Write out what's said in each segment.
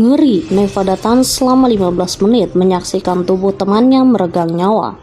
Ngeri, Neva datang selama 15 menit menyaksikan tubuh temannya meregang nyawa.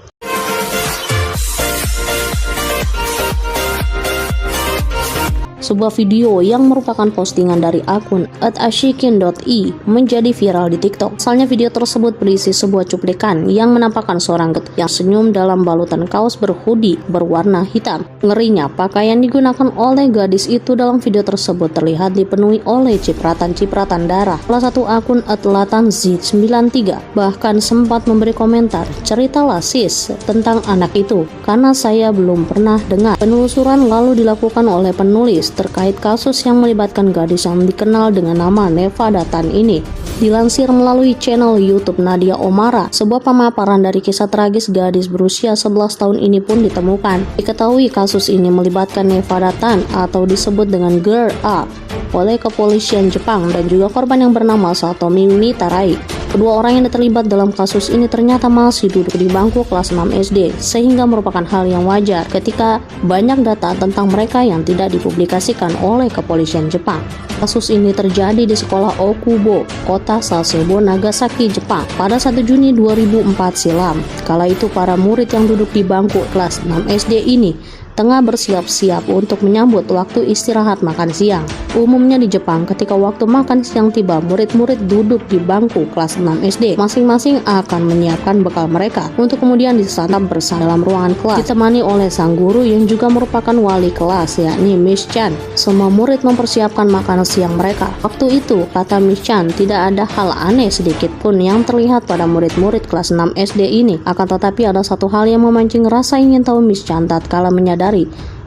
Sebuah video yang merupakan postingan dari akun @ashikin.i menjadi viral di TikTok. Asalnya video tersebut berisi sebuah cuplikan yang menampakkan seorang gadis yang senyum dalam balutan kaos berhoodie berwarna hitam. Ngerinya, pakaian digunakan oleh gadis itu dalam video tersebut terlihat dipenuhi oleh cipratan-cipratan darah. Salah satu akun @latanz93 bahkan sempat memberi komentar, "Ceritalah sis tentang anak itu, karena saya belum pernah dengar." Penelusuran lalu dilakukan oleh penulis terkait kasus yang melibatkan gadis yang dikenal dengan nama Neva Datan ini. Dilansir melalui channel YouTube Nadia Omara, sebuah pemaparan dari kisah tragis gadis berusia 11 tahun ini pun ditemukan. Diketahui kasus ini melibatkan Neva Datan atau disebut dengan Girl A oleh kepolisian Jepang dan juga korban yang bernama Satomi Mitarai. Kedua orang yang terlibat dalam kasus ini ternyata masih duduk di bangku kelas 6 SD, sehingga merupakan hal yang wajar ketika banyak data tentang mereka yang tidak dipublikasikan oleh kepolisian Jepang. Kasus ini terjadi di sekolah Okubo, kota Sasebo, Nagasaki, Jepang pada 1 Juni 2004 silam. Kala itu para murid yang duduk di bangku kelas 6 SD ini tengah bersiap-siap untuk menyambut waktu istirahat makan siang. Umumnya di Jepang, ketika waktu makan siang tiba, murid-murid duduk di bangku kelas 6 SD. Masing-masing akan menyiapkan bekal mereka untuk kemudian disantap bersama dalam ruangan kelas, ditemani oleh sang guru yang juga merupakan wali kelas, yakni Miss Chan. Semua murid mempersiapkan makanan siang mereka. Waktu itu, kata Miss Chan, tidak ada hal aneh sedikit pun yang terlihat pada murid-murid kelas 6 SD ini. Akan tetapi ada satu hal yang memancing rasa ingin tahu Miss Chan tatkala menyadari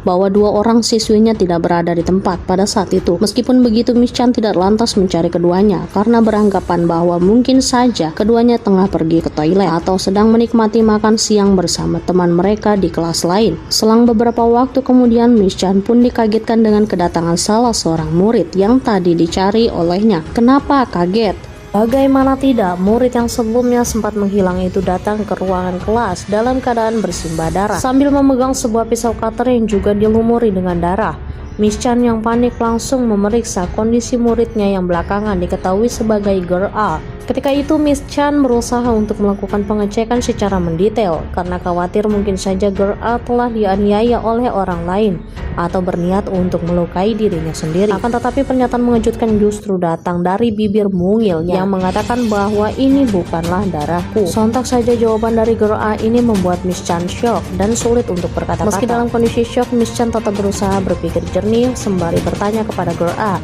bahwa dua orang siswinya tidak berada di tempat pada saat itu. Meskipun begitu, Miss Chan tidak lantas mencari keduanya karena beranggapan bahwa mungkin saja keduanya tengah pergi ke toilet atau sedang menikmati makan siang bersama teman mereka di kelas lain. Selang beberapa waktu kemudian, Miss Chan pun dikagetkan dengan kedatangan salah seorang murid yang tadi dicari olehnya. Kenapa kaget? Bagaimana tidak, murid yang sebelumnya sempat menghilang itu datang ke ruangan kelas dalam keadaan bersimbah darah sambil memegang sebuah pisau cutter yang juga dilumuri dengan darah. Miss Chan yang panik langsung memeriksa kondisi muridnya yang belakangan diketahui sebagai Girl A. Ketika itu Miss Chan berusaha untuk melakukan pengecekan secara mendetail karena khawatir mungkin saja Girl A telah dianiaya oleh orang lain atau berniat untuk melukai dirinya sendiri. Akan tetapi pernyataan mengejutkan justru datang dari bibir mungil yang mengatakan bahwa ini bukanlah darahku. Sontak saja jawaban dari Girl A ini membuat Miss Chan shock dan sulit untuk berkata-kata. Meski dalam kondisi shock, Miss Chan tetap berusaha berpikir jernih sembari bertanya kepada Girl A,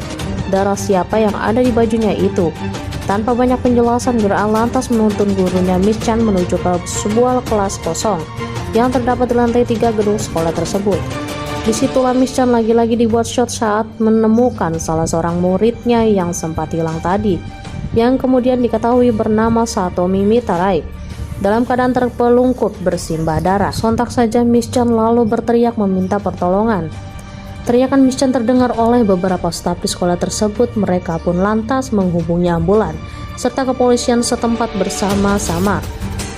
darah siapa yang ada di bajunya itu? Tanpa banyak penjelasan, Girl A lantas menuntun gurunya Miss Chan menuju ke sebuah kelas kosong yang terdapat di lantai 3 gedung sekolah tersebut. Disitulah Miss Chan lagi-lagi dibuat shock saat menemukan salah seorang muridnya yang sempat hilang tadi, yang kemudian diketahui bernama Satomi Mitarai, dalam keadaan terpelungkup bersimbah darah. Sontak saja Miss Chan lalu berteriak meminta pertolongan. Teriakan Miss Chan terdengar oleh beberapa staf di sekolah tersebut. Mereka pun lantas menghubungi ambulan serta kepolisian setempat bersama-sama.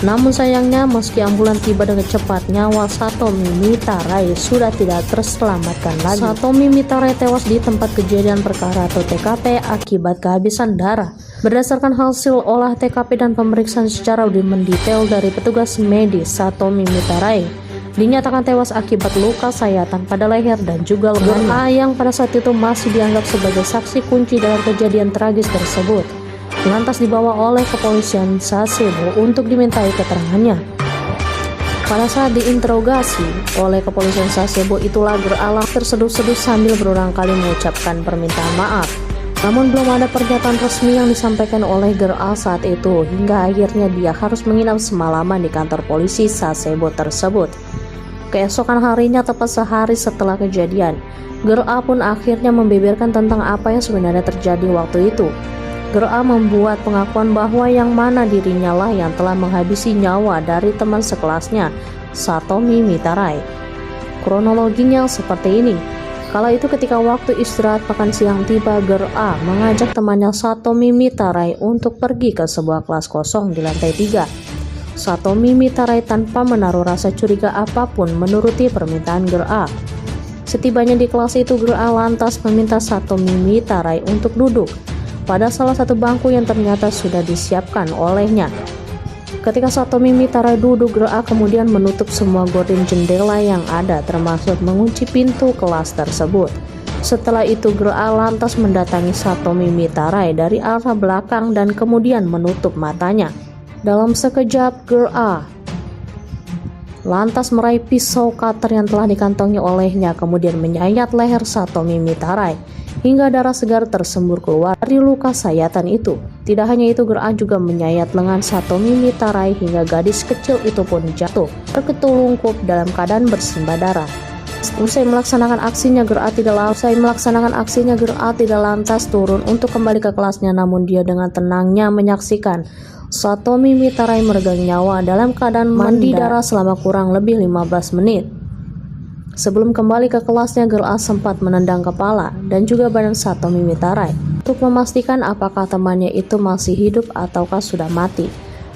Namun sayangnya, meski ambulan tiba dengan cepat, nyawa Satomi Mitarai sudah tidak terselamatkan lagi. Satomi Mitarai tewas di tempat kejadian perkara atau TKP akibat kehabisan darah. Berdasarkan hasil olah TKP dan pemeriksaan secara lebih mendetail dari petugas medis, Satomi Mitarai dinyatakan tewas akibat luka sayatan pada leher dan juga lengannya. Girl A yang pada saat itu masih dianggap sebagai saksi kunci dalam kejadian tragis tersebut lantas dibawa oleh kepolisian Sasebo untuk dimintai keterangannya. Pada saat diinterogasi oleh kepolisian Sasebo, itulah Girl A terseduh-seduh sambil berulang kali mengucapkan permintaan maaf. Namun belum ada pernyataan resmi yang disampaikan oleh Girl A saat itu, hingga akhirnya dia harus menginap semalaman di kantor polisi Sasebo tersebut. Keesokan harinya, tepat sehari setelah kejadian, Girl A pun akhirnya membeberkan tentang apa yang sebenarnya terjadi waktu itu. Girl A membuat pengakuan bahwa yang mana dirinya lah yang telah menghabisi nyawa dari teman sekelasnya, Satomi Mitarai. Kronologinya seperti ini. Kala itu ketika waktu istirahat makan siang tiba, Girl A mengajak temannya Satomi Mitarai untuk pergi ke sebuah kelas kosong di lantai 3. Satomi Mitarai tanpa menaruh rasa curiga apapun menuruti permintaan Girl A. Setibanya di kelas itu, Girl A lantas meminta Satomi Mitarai untuk duduk. pada salah satu bangku yang ternyata sudah disiapkan olehnya. Ketika Satomi Mitarai duduk, Ger-A kemudian menutup semua gorden jendela yang ada, termasuk mengunci pintu kelas tersebut. Setelah itu Ger-A lantas mendatangi Satomi Mitarai dari arah belakang dan kemudian menutup matanya. Dalam sekejap Ger-A lantas meraih pisau cutter yang telah dikantongi olehnya, kemudian menyayat leher Satomi Mitarai hingga darah segar tersembur keluar dari luka sayatan itu. Tidak hanya itu, Ger-A juga menyayat lengan Satomi Mitarai hingga gadis kecil itu pun jatuh terketulungkup dalam keadaan bersimbah darah. Usai melaksanakan aksinya, Ger-A tidak lantas turun untuk kembali ke kelasnya, namun dia dengan tenangnya menyaksikan Satomi Mitarai meregang nyawa dalam keadaan mandi darah selama kurang lebih 15 menit. Sebelum kembali ke kelasnya, Ger-A sempat menendang kepala dan juga badan Satomi Mitarai untuk memastikan apakah temannya itu masih hidup ataukah sudah mati.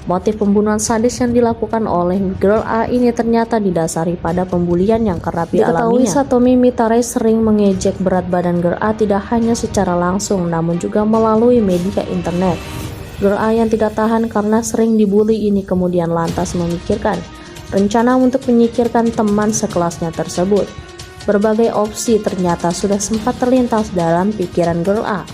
Motif pembunuhan sadis yang dilakukan oleh Ger-A ini ternyata didasari pada pembulian yang kerap dialaminya. Diketahui Satomi Mitarai sering mengejek berat badan Ger-A tidak hanya secara langsung namun juga melalui media internet. Ger-A yang tidak tahan karena sering dibully ini kemudian lantas memikirkan rencana untuk menyingkirkan teman sekelasnya tersebut. Berbagai opsi ternyata sudah sempat terlintas dalam pikiran Ger-A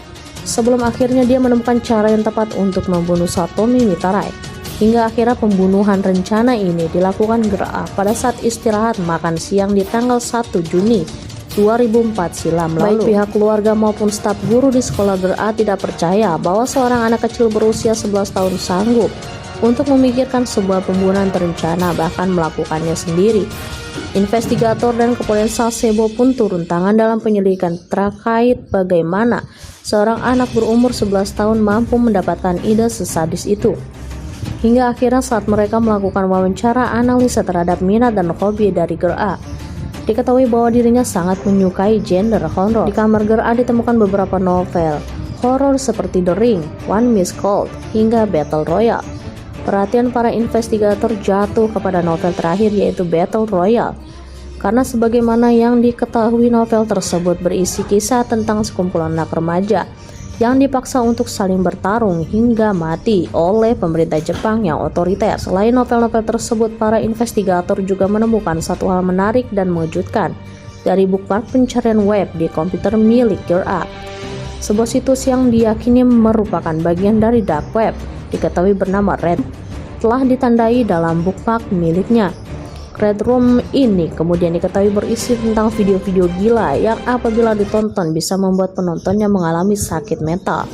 sebelum akhirnya dia menemukan cara yang tepat untuk membunuh Satomi Mitarai. Hingga akhirnya pembunuhan rencana ini dilakukan Ger-A pada saat istirahat makan siang di tanggal 1 Juni 2004 silam lalu. Baik pihak keluarga maupun staf guru di sekolah Ger-A tidak percaya bahwa seorang anak kecil berusia 11 tahun sanggup untuk memikirkan sebuah pembunuhan terencana, bahkan melakukannya sendiri. Investigator dan kepolisian Sasebo pun turun tangan dalam penyelidikan terkait bagaimana seorang anak berumur 11 tahun mampu mendapatkan ide sesadis itu. Hingga akhirnya saat mereka melakukan wawancara analisa terhadap minat dan hobi dari Ger-A, diketahui bahwa dirinya sangat menyukai genre horror. Di kamar Ger-A ditemukan beberapa novel horor seperti The Ring, One Missed Call, hingga Battle Royale. Perhatian para investigator jatuh kepada novel terakhir yaitu Battle Royale, karena sebagaimana yang diketahui novel tersebut berisi kisah tentang sekumpulan anak remaja yang dipaksa untuk saling bertarung hingga mati oleh pemerintah Jepang yang otoriter. Selain novel-novel tersebut, para investigator juga menemukan satu hal menarik dan mengejutkan dari bookmark pencarian web di komputer milik Ger-A. Sebuah situs yang diyakini merupakan bagian dari dark web, diketahui bernama Red, telah ditandai dalam bookmark miliknya. Red Room ini kemudian diketahui berisi tentang video-video gila yang apabila ditonton bisa membuat penontonnya mengalami sakit mental.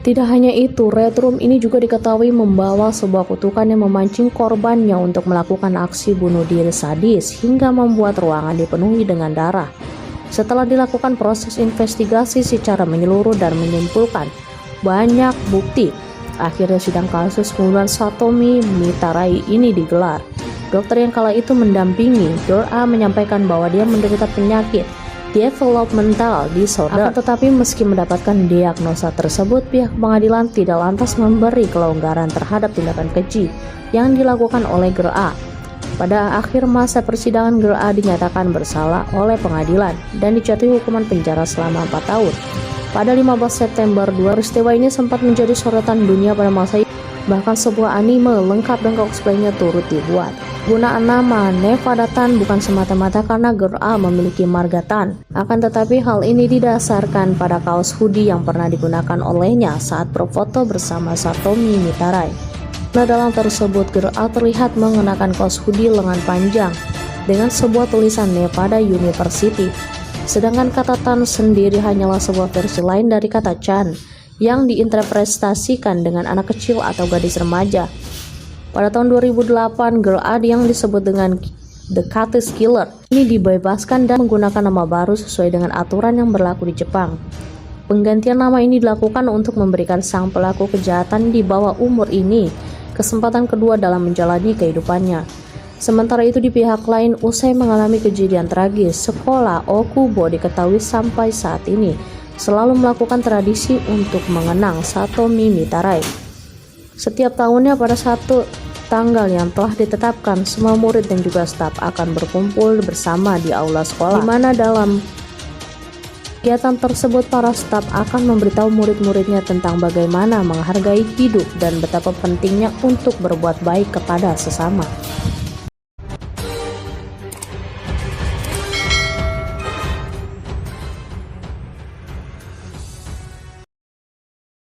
Tidak hanya itu, Red Room ini juga diketahui membawa sebuah kutukan yang memancing korbannya untuk melakukan aksi bunuh diri sadis hingga membuat ruangan dipenuhi dengan darah. Setelah dilakukan proses investigasi secara menyeluruh dan menyimpulkan banyak bukti, akhirnya sidang kasus pembunuhan Satomi Mitarai ini digelar. Dokter yang kala itu mendampingi Ger-A menyampaikan bahwa dia menderita penyakit developmental disorder. Tetapi meski mendapatkan diagnosa tersebut, pihak pengadilan tidak lantas memberi kelonggaran terhadap tindakan keji yang dilakukan oleh Ger-A. Pada akhir masa persidangan, Ger-A dinyatakan bersalah oleh pengadilan dan dijatuhi hukuman penjara selama 4 tahun. Pada 15 September 2000, peristiwa ini sempat menjadi sorotan dunia pada masa itu. Bahkan sebuah anime lengkap dan cosplaynya turut dibuat. Penggunaan nama Nevada Tan bukan semata-mata karena Ger-A memiliki marga Tan, akan tetapi hal ini didasarkan pada kaos hoodie yang pernah digunakan olehnya saat berfoto bersama Satomi Mitarai. Nah, dalam tersebut Ger-A terlihat mengenakan kaos hoodie lengan panjang dengan sebuah tulisan Nevada University. Sedangkan kata Tan sendiri hanyalah sebuah versi lain dari kata Chan yang diinterpretasikan dengan anak kecil atau gadis remaja. Pada tahun 2008, Ger-A yang disebut dengan The Cactus Killer ini dibebaskan dan menggunakan nama baru sesuai dengan aturan yang berlaku di Jepang. Penggantian nama ini dilakukan untuk memberikan sang pelaku kejahatan di bawah umur ini kesempatan kedua dalam menjalani kehidupannya. Sementara itu di pihak lain, usai mengalami kejadian tragis, sekolah Okubo diketahui sampai saat ini selalu melakukan tradisi untuk mengenang Satomi Mitarai. Setiap tahunnya pada satu tanggal yang telah ditetapkan, semua murid dan juga staf akan berkumpul bersama di aula sekolah, di mana dalam Kegiatan tersebut para staf akan memberitahu murid-muridnya tentang bagaimana menghargai hidup dan betapa pentingnya untuk berbuat baik kepada sesama.